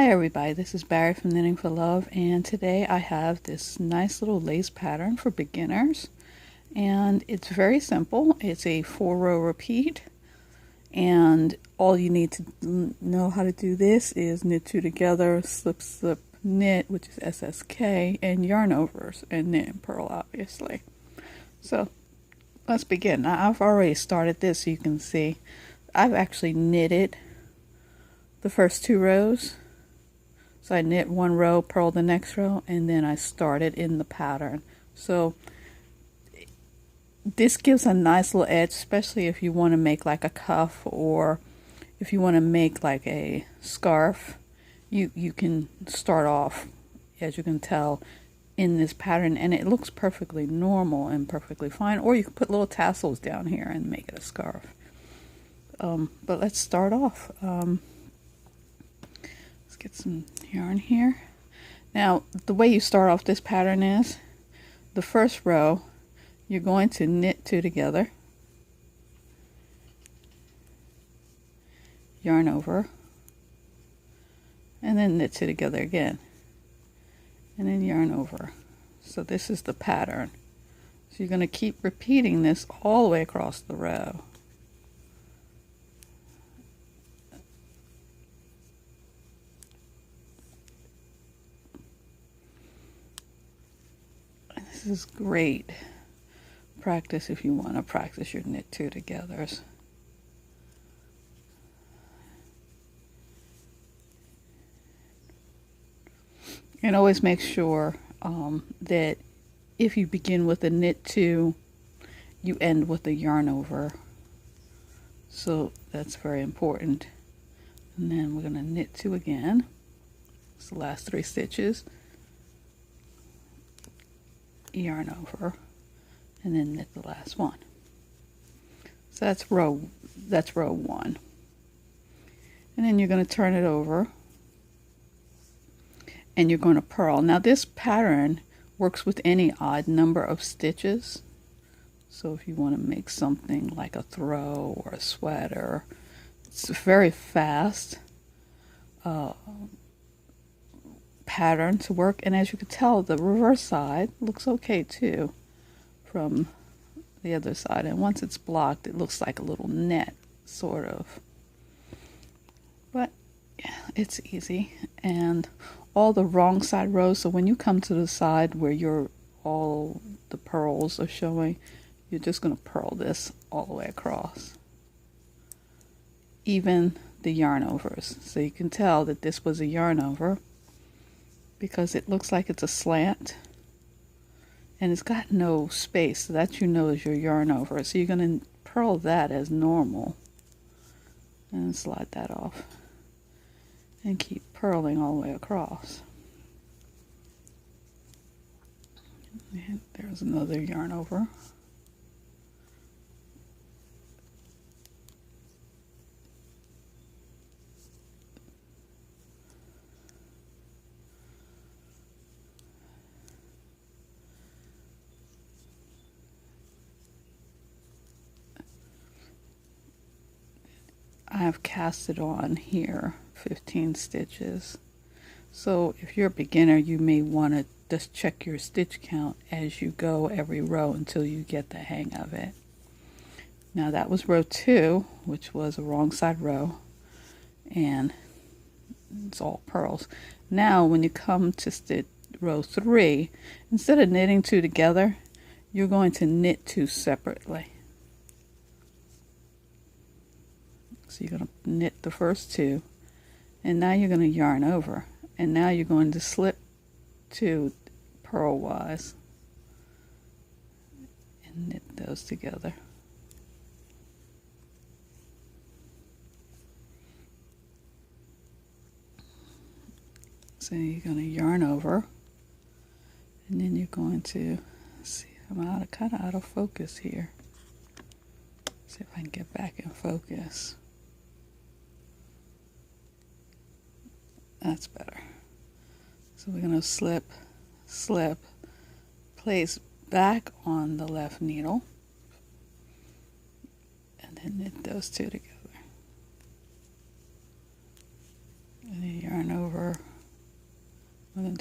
Hi everybody, this is Barry from Knitting for Love, and today I have this nice little lace pattern for beginners, and it's very simple. It's a 4-row repeat, and all you need to know how to do this is knit 2 together, slip slip knit, which is SSK, and yarn overs, and knit and purl obviously. So let's begin. Now, I've already started this, so you can see I've actually knitted the first 2 rows. So I knit 1 row, purl the next row, and then I started in the pattern. So this gives a nice little edge, especially if you want to make like a cuff, or if you want to make like a scarf. You can start off, as you can tell, in this pattern, and it looks perfectly normal and perfectly fine. Or you can put little tassels down here and make it a scarf. But let's start off. Get some yarn here. Now, the way you start off this pattern is the first row you're going to knit 2 together, yarn over, and then knit 2 together again, and then yarn over. So this is the pattern. So you're going to keep repeating this all the way across the row. This is great practice if you want to practice your knit 2 togethers. And always make sure that if you begin with a knit 2, you end with a yarn over. So that's very important. And then we're going to knit 2 again. It's the last 3 stitches. Yarn over, and then knit the last one. So that's row 1. And then you're going to turn it over, and you're going to purl. Now this pattern works with any odd number of stitches. So if you want to make something like a throw or a sweater, it's very fast pattern to work. And as you can tell, the reverse side looks okay too from the other side, and once it's blocked it looks like a little net sort of, but yeah, it's easy. And all the wrong side rows, so when you come to the side where all the purls are showing, you're just going to purl this all the way across, even the yarn overs. So you can tell that this was a yarn over because it looks like it's a slant and it's got no space, so that is your yarn over. So you're going to purl that as normal and slide that off and keep purling all the way across. And there's another yarn over. I've casted on here 15 stitches. So if you're a beginner, you may want to just check your stitch count as you go every row until you get the hang of it. Now that was row 2, which was a wrong side row, and it's all purls. Now when you come to stitch row 3, instead of knitting 2 together, you're going to knit 2 separately. So you're going to knit the first 2, and now you're going to yarn over, and now you're going to slip 2 purl-wise and knit those together. So you're going to yarn over, and then you're going to see, I'm kind of out of focus here. See if I can get back in focus. That's better. So we're going to slip, slip, place back on the left needle, and then knit those 2 together. And then yarn over,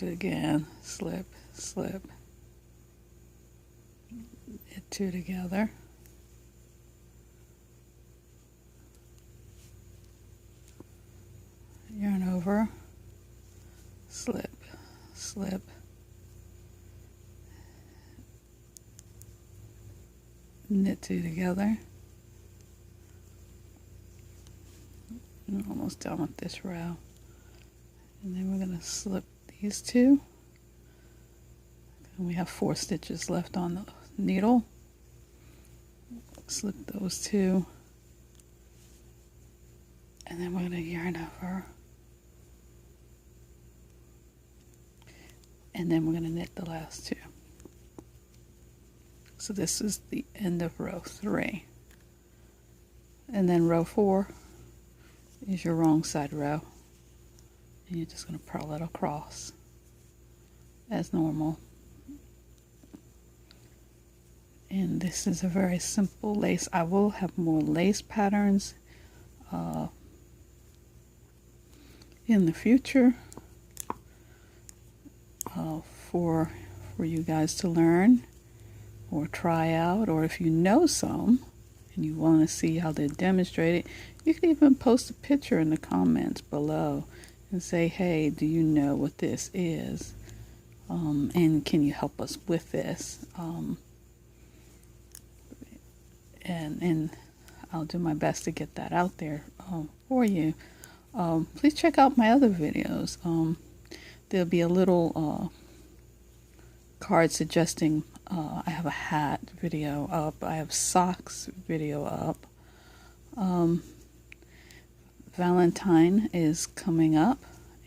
and again, slip, slip, knit 2 together, yarn over, slip, slip, knit 2 together. I'm almost done with this row. And then we're going to slip these 2. And we have 4 stitches left on the needle. Slip those 2. And then we're going to yarn over. And then we're going to knit the last 2. So this is the end of row 3. And then row 4 is your wrong side row. And you're just going to purl it across as normal. And this is a very simple lace. I will have more lace patterns in the future for you guys to learn or try out, or if you know some and you want to see how they're demonstrated, you can even post a picture in the comments below and say, hey, do you know what this is? And can you help us with this? And I'll do my best to get that out there for you. Please check out my other videos. There'll be a little card suggesting I have a hat video up. I have socks video up. Valentine is coming up,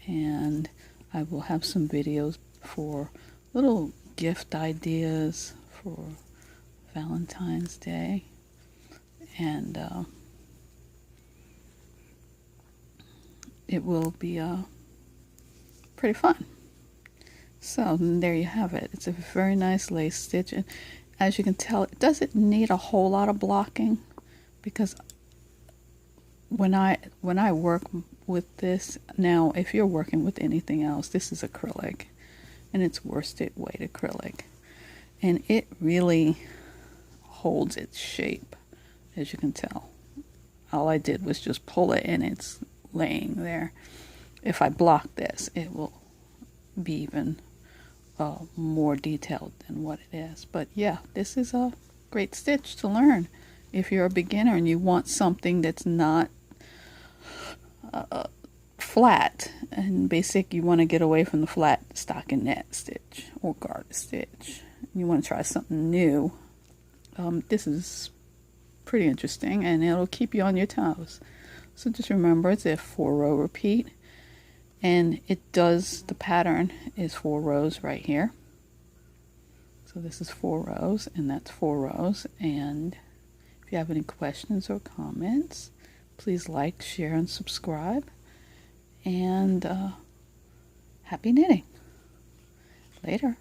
and I will have some videos for little gift ideas for Valentine's Day. And it will be pretty fun. So there you have it. It's a very nice lace stitch, and as you can tell, it doesn't need a whole lot of blocking, because when I work with this, now if you're working with anything else, this is acrylic, and it's worsted weight acrylic, and it really holds its shape, as you can tell. All I did was just pull it, and it's laying there. If I block this, it will be even more detailed than what it is. But yeah, this is a great stitch to learn if you're a beginner and you want something that's not flat and basic. You want to get away from the flat stockinette stitch or garter stitch. You want to try something new. This is pretty interesting, and it'll keep you on your toes. So just remember, it's a 4-row repeat, and it does, the pattern is 4 rows right here. So this is 4 rows, and that's 4 rows. And if you have any questions or comments, please like, share, and subscribe. And happy knitting. Later.